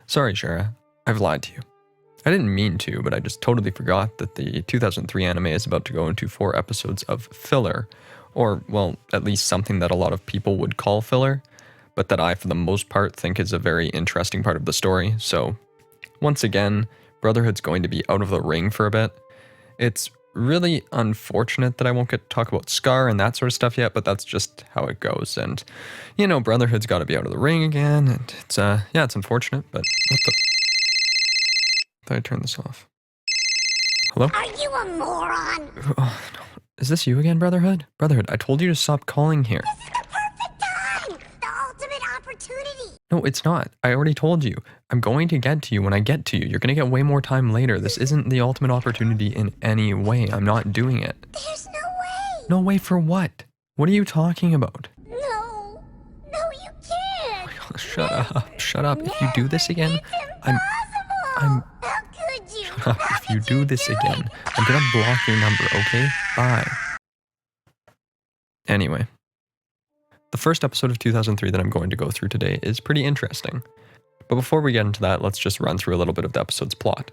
Sorry, Shara. I've lied to you. I didn't mean to, but I just totally forgot that the 2003 anime is about to go into 4 episodes of filler, or, well, at least something that a lot of people would call filler, but that I, for the most part, think is a very interesting part of the story. So, once again, Brotherhood's going to be out of the ring for a bit. It's really unfortunate that I won't get to talk about Scar and that sort of stuff yet, but that's just how it goes. And, you know, Brotherhood's got to be out of the ring again, and it's, it's unfortunate, but what the... I thought I turned this off. Hello? Are you a moron? Oh, no. Is this you again, Brotherhood? Brotherhood, I told you to stop calling here. This is the perfect time! The ultimate opportunity! No, it's not. I already told you. I'm going to get to you when I get to you. You're going to get way more time later. This isn't the ultimate opportunity in any way. I'm not doing it. There's no way! No way for what? What are you talking about? No, you can't! Oh, shut up. Shut up. If you do this again, I'm... How could you? Shut up. If you do this again, I'm going to block your number, okay? Bye. Anyway. The first episode of 2003 that I'm going to go through today is pretty interesting. But before we get into that, let's just run through a little bit of the episode's plot.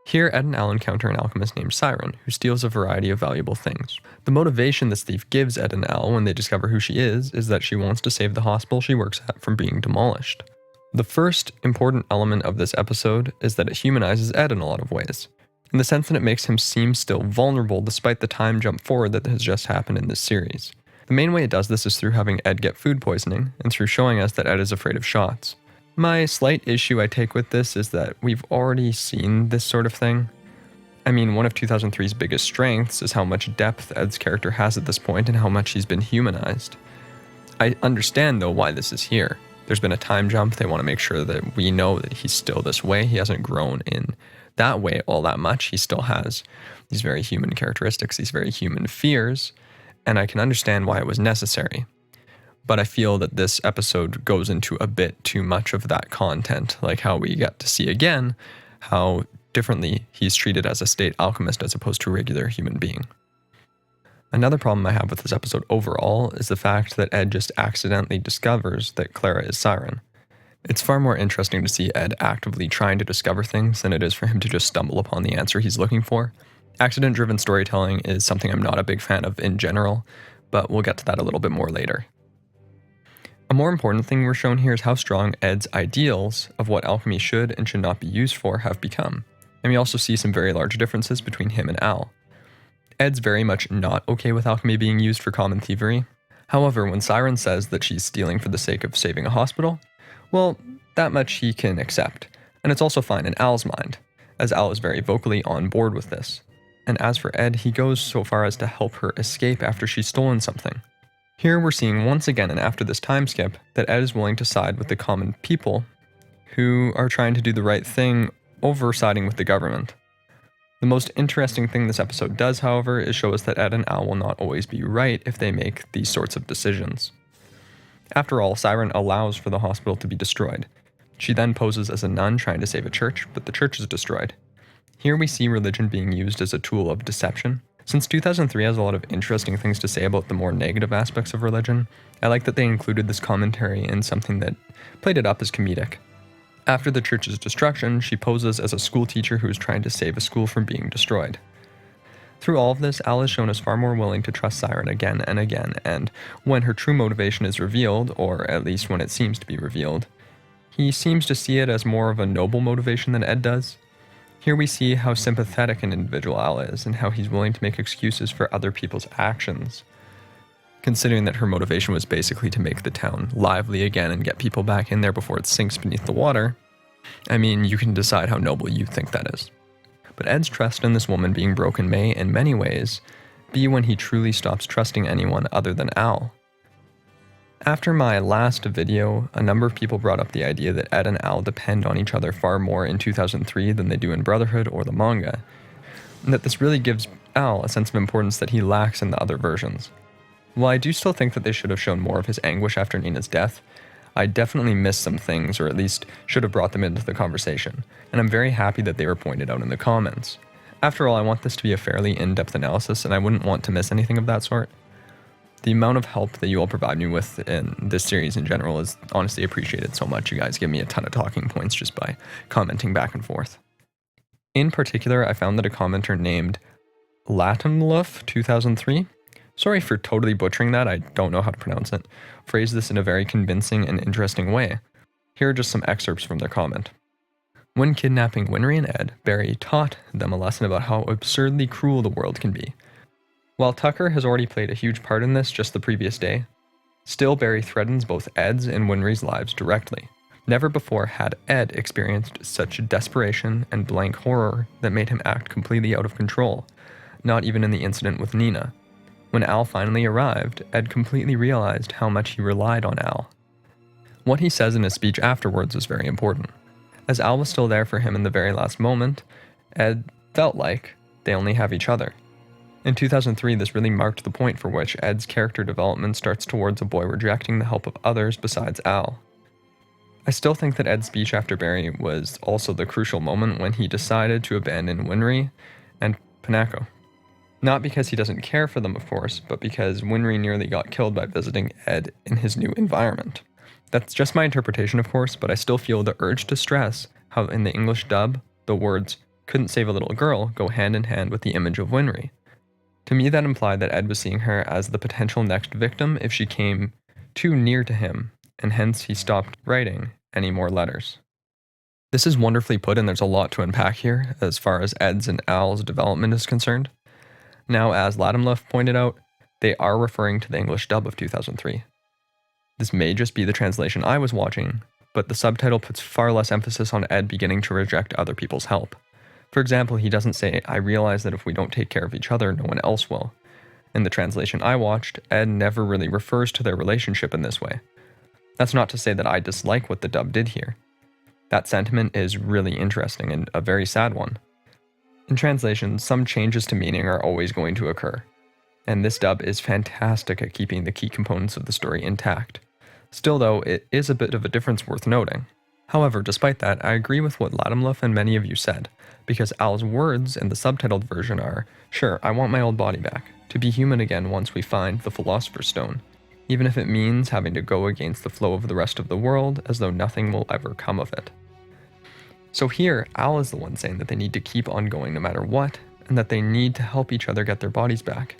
Here, Ed and Al encounter an alchemist named Siren, who steals a variety of valuable things. The motivation this thief gives Ed and Al when they discover who she is that she wants to save the hospital she works at from being demolished. The first important element of this episode is that it humanizes Ed in a lot of ways, in the sense that it makes him seem still vulnerable despite the time jump forward that has just happened in this series. The main way it does this is through having Ed get food poisoning, and through showing us that Ed is afraid of shots. My slight issue I take with this is that we've already seen this sort of thing. I mean, one of 2003's biggest strengths is how much depth Ed's character has at this point and how much he's been humanized. I understand, though, why this is here. There's been a time jump. They want to make sure that we know that he's still this way. He hasn't grown in that way all that much. He still has these very human characteristics, these very human fears, and I can understand why it was necessary. But I feel that this episode goes into a bit too much of that content, like how we get to see again how differently he's treated as a state alchemist as opposed to a regular human being. Another problem I have with this episode overall is the fact that Ed just accidentally discovers that Clara is Siren. It's far more interesting to see Ed actively trying to discover things than it is for him to just stumble upon the answer he's looking for. Accident-driven storytelling is something I'm not a big fan of in general, but we'll get to that a little bit more later. A more important thing we're shown here is how strong Ed's ideals of what alchemy should and should not be used for have become. And we also see some very large differences between him and Al. Ed's very much not okay with alchemy being used for common thievery. However, when Siren says that she's stealing for the sake of saving a hospital, well, that much he can accept. And it's also fine in Al's mind, as Al is very vocally on board with this. And as for Ed, he goes so far as to help her escape after she's stolen something. Here we're seeing once again, and after this time skip, that Ed is willing to side with the common people who are trying to do the right thing over siding with the government. The most interesting thing this episode does, however, is show us that Ed and Al will not always be right if they make these sorts of decisions. After all, Siren allows for the hospital to be destroyed. She then poses as a nun trying to save a church, but the church is destroyed. Here we see religion being used as a tool of deception. Since 2003 has a lot of interesting things to say about the more negative aspects of religion, I like that they included this commentary in something that played it up as comedic. After the church's destruction, she poses as a school teacher who is trying to save a school from being destroyed. Through all of this, Al is shown as far more willing to trust Siren again and again, and when her true motivation is revealed, or at least when it seems to be revealed, he seems to see it as more of a noble motivation than Ed does. Here we see how sympathetic an individual Al is, and how he's willing to make excuses for other people's actions, considering that her motivation was basically to make the town lively again and get people back in there before it sinks beneath the water. I mean, you can decide how noble you think that is. But Ed's trust in this woman being broken may, in many ways, be when he truly stops trusting anyone other than Al. After my last video, a number of people brought up the idea that Ed and Al depend on each other far more in 2003 than they do in Brotherhood or the manga, and that this really gives Al a sense of importance that he lacks in the other versions. While I do still think that they should have shown more of his anguish after Nina's death, I definitely missed some things, or at least should have brought them into the conversation, and I'm very happy that they were pointed out in the comments. After all, I want this to be a fairly in-depth analysis, and I wouldn't want to miss anything of that sort. The amount of help that you all provide me with in this series in general is honestly appreciated so much. You guys give me a ton of talking points just by commenting back and forth. In particular, I found that a commenter named Latimluff2003, sorry for totally butchering that, I don't know how to pronounce it, phrased this in a very convincing and interesting way. Here are just some excerpts from their comment. When kidnapping Winry and Ed, Barry taught them a lesson about how absurdly cruel the world can be. While Tucker has already played a huge part in this just the previous day, still Barry threatens both Ed's and Winry's lives directly. Never before had Ed experienced such desperation and blank horror that made him act completely out of control, not even in the incident with Nina. When Al finally arrived, Ed completely realized how much he relied on Al. What he says in his speech afterwards is very important. As Al was still there for him in the very last moment, Ed felt like they only have each other. In 2003, this really marked the point for which Ed's character development starts towards a boy rejecting the help of others besides Al. I still think that Ed's speech after Barry was also the crucial moment when he decided to abandon Winry and Panako. Not because he doesn't care for them, of course, but because Winry nearly got killed by visiting Ed in his new environment. That's just my interpretation, of course, but I still feel the urge to stress how in the English dub, the words, couldn't save a little girl, go hand in hand with the image of Winry. To me, that implied that Ed was seeing her as the potential next victim if she came too near to him, and hence he stopped writing any more letters. This is wonderfully put, and there's a lot to unpack here as far as Ed's and Al's development is concerned. Now, as Latimluff pointed out, they are referring to the English dub of 2003. This may just be the translation I was watching, but the subtitle puts far less emphasis on Ed beginning to reject other people's help. For example, he doesn't say, I realize that if we don't take care of each other, no one else will. In the translation I watched, Ed never really refers to their relationship in this way. That's not to say that I dislike what the dub did here. That sentiment is really interesting and a very sad one. In translation, some changes to meaning are always going to occur, and this dub is fantastic at keeping the key components of the story intact. Still though, it is a bit of a difference worth noting. However, despite that, I agree with what Latimluff and many of you said, because Al's words in the subtitled version are, sure, I want my old body back, to be human again once we find the Philosopher's Stone, even if it means having to go against the flow of the rest of the world as though nothing will ever come of it. So here, Al is the one saying that they need to keep on going no matter what, and that they need to help each other get their bodies back.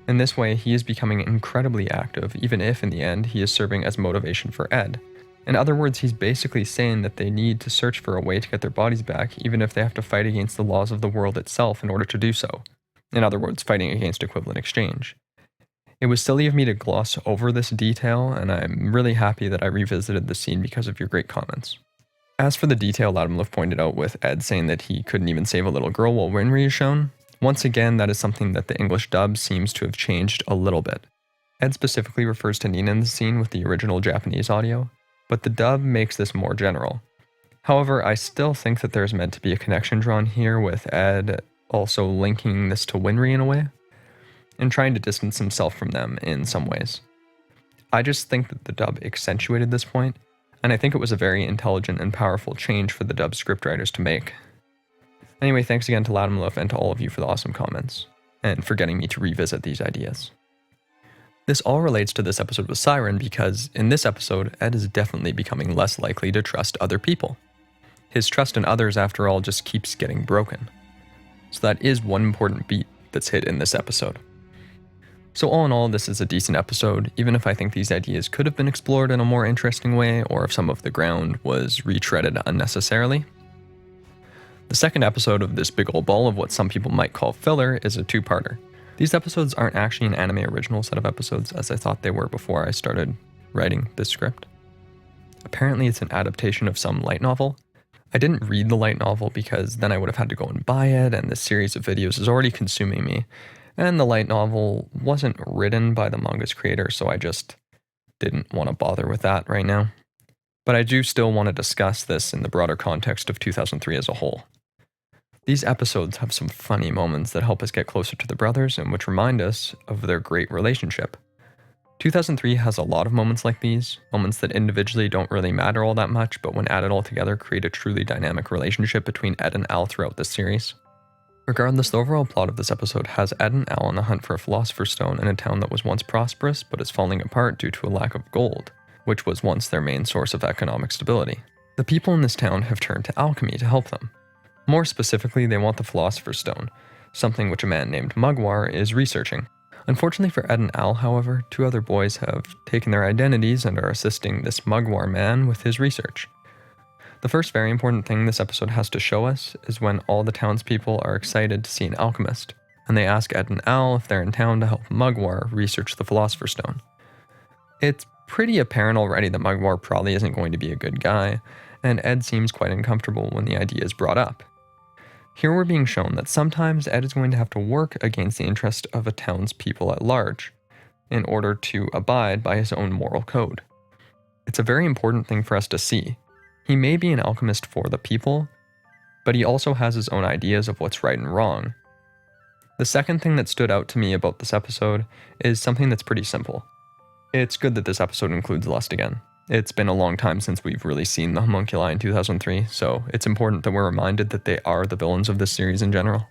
In this way, he is becoming incredibly active, even if in the end he is serving as motivation for Ed. In other words, he's basically saying that they need to search for a way to get their bodies back, even if they have to fight against the laws of the world itself in order to do so. In other words, fighting against equivalent exchange. It was silly of me to gloss over this detail, and I'm really happy that I revisited the scene because of your great comments. As for the detail Latimluff pointed out with Ed saying that he couldn't even save a little girl while Winry is shown, once again that is something that the English dub seems to have changed a little bit. Ed specifically refers to Nina in the scene with the original Japanese audio, but the dub makes this more general. However, I still think that there's meant to be a connection drawn here with Ed also linking this to Winry in a way, and trying to distance himself from them in some ways. I just think that the dub accentuated this point, and I think it was a very intelligent and powerful change for the dub scriptwriters to make. Anyway, thanks again to Latimluff and to all of you for the awesome comments, and for getting me to revisit these ideas. This all relates to this episode with Siren because, in this episode, Ed is definitely becoming less likely to trust other people. His trust in others, after all, just keeps getting broken. So that is one important beat that's hit in this episode. So all in all, this is a decent episode, even if I think these ideas could have been explored in a more interesting way, or if some of the ground was retreaded unnecessarily. The second episode of this big old ball of what some people might call filler is a two-parter. These episodes aren't actually an anime original set of episodes as I thought they were before I started writing this script. Apparently it's an adaptation of some light novel. I didn't read the light novel because then I would have had to go and buy it, and this series of videos is already consuming me. And the light novel wasn't written by the manga's creator, so I just didn't want to bother with that right now. But I do still want to discuss this in the broader context of 2003 as a whole. These episodes have some funny moments that help us get closer to the brothers and which remind us of their great relationship. 2003 has a lot of moments like these, moments that individually don't really matter all that much, but when added all together create a truly dynamic relationship between Ed and Al throughout this series. Regardless, the overall plot of this episode has Ed and Al on the hunt for a Philosopher's Stone in a town that was once prosperous but is falling apart due to a lack of gold, which was once their main source of economic stability. The people in this town have turned to alchemy to help them. More specifically, they want the Philosopher's Stone, something which a man named Mugwar is researching. Unfortunately for Ed and Al, however, two other boys have taken their identities and are assisting this Mugwar man with his research. The first very important thing this episode has to show us is when all the townspeople are excited to see an alchemist, and they ask Ed and Al if they're in town to help Mugwar research the Philosopher's Stone. It's pretty apparent already that Mugwar probably isn't going to be a good guy, and Ed seems quite uncomfortable when the idea is brought up. Here we're being shown that sometimes Ed is going to have to work against the interest of a town's people at large in order to abide by his own moral code. It's a very important thing for us to see. He may be an alchemist for the people, but he also has his own ideas of what's right and wrong. The second thing that stood out to me about this episode is something that's pretty simple. It's good that this episode includes lust again. It's been a long time since we've really seen the homunculi in 2003, so it's important that we're reminded that they are the villains of this series in general.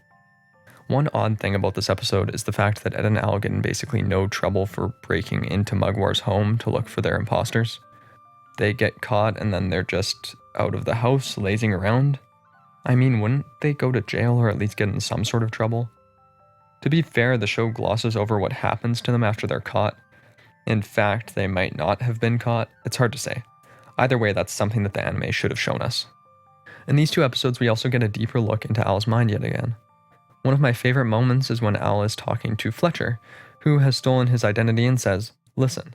One odd thing about this episode is the fact that Ed and Al get in basically no trouble for breaking into Mugwar's home to look for their imposters. They get caught and then they're just out of the house, lazing around. I mean, wouldn't they go to jail or at least get in some sort of trouble? To be fair, the show glosses over what happens to them after they're caught. In fact, they might not have been caught. It's hard to say. Either way, that's something that the anime should have shown us. In these two episodes, we also get a deeper look into Al's mind yet again. One of my favorite moments is when Al is talking to Fletcher, who has stolen his identity and says, "Listen,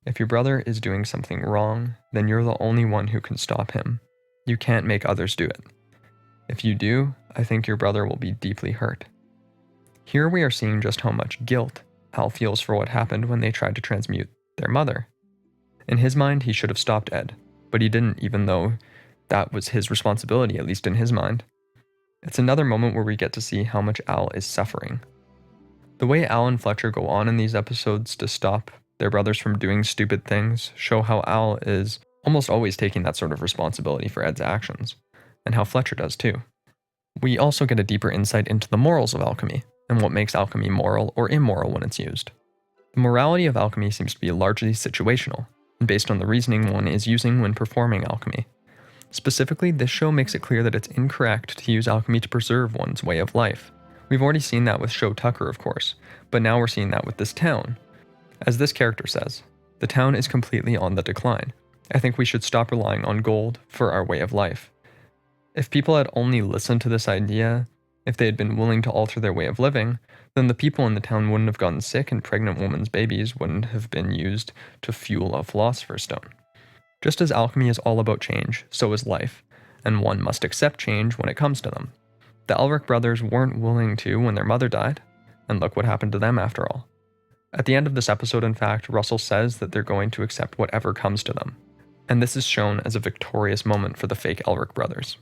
if your brother is doing something wrong, then you're the only one who can stop him. You can't make others do it. If you do, I think your brother will be deeply hurt." Here we are seeing just how much guilt Al feels for what happened when they tried to transmute their mother. In his mind, he should have stopped Ed, but he didn't, even though that was his responsibility, at least in his mind. It's another moment where we get to see how much Al is suffering. The way Al and Fletcher go on in these episodes to stop their brothers from doing stupid things show how Al is almost always taking that sort of responsibility for Ed's actions, and how Fletcher does too. We also get a deeper insight into the morals of alchemy, and what makes alchemy moral or immoral when it's used. The morality of alchemy seems to be largely situational, and based on the reasoning one is using when performing alchemy. Specifically, this show makes it clear that it's incorrect to use alchemy to preserve one's way of life. We've already seen that with Show Tucker, of course, but now we're seeing that with this town. As this character says, the town is completely on the decline. I think we should stop relying on gold for our way of life. If people had only listened to this idea, if they had been willing to alter their way of living, then the people in the town wouldn't have gotten sick and pregnant women's babies wouldn't have been used to fuel a Philosopher's Stone. Just as alchemy is all about change, so is life, and one must accept change when it comes to them. The Elric brothers weren't willing to when their mother died, and look what happened to them after all. At the end of this episode, in fact, Russell says that they're going to accept whatever comes to them, and this is shown as a victorious moment for the fake Elric brothers.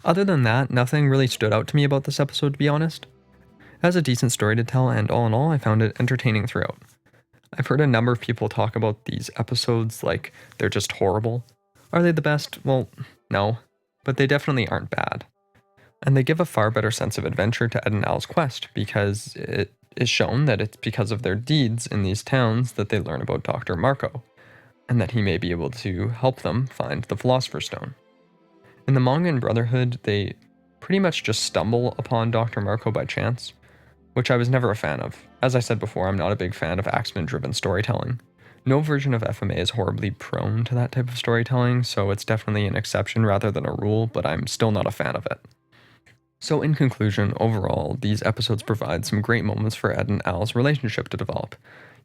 Other than that, nothing really stood out to me about this episode, to be honest. It has a decent story to tell, and all in all, I found it entertaining throughout. I've heard a number of people talk about these episodes like they're just horrible. Are they the best? Well, no, but they definitely aren't bad. And they give a far better sense of adventure to Ed and Al's quest, because it is shown that it's because of their deeds in these towns that they learn about Dr. Marco, and that he may be able to help them find the Philosopher's Stone. In the manga and Brotherhood, they pretty much just stumble upon Dr. Marco by chance, which I was never a fan of. As I said before, I'm not a big fan of accident-driven storytelling. No version of FMA is horribly prone to that type of storytelling, so it's definitely an exception rather than a rule, but I'm still not a fan of it. So in conclusion, overall, these episodes provide some great moments for Ed and Al's relationship to develop,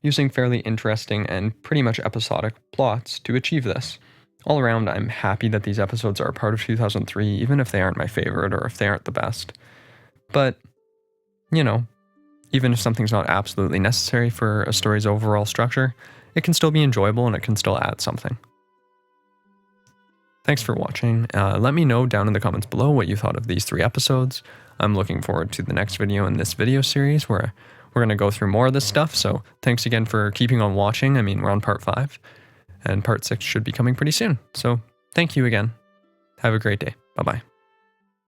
using fairly interesting and pretty much episodic plots to achieve this. All around, I'm happy that these episodes are a part of 2003, even if they aren't my favorite or if they aren't the best. But, you know, even if something's not absolutely necessary for a story's overall structure, it can still be enjoyable and it can still add something. Thanks for watching. Let me know down in the comments below what you thought of these 3 episodes. I'm looking forward to the next video in this video series where we're going to go through more of this stuff, so thanks again for keeping on watching. I mean, we're on part 5. And part 6 should be coming pretty soon. So thank you again. Have a great day. Bye-bye.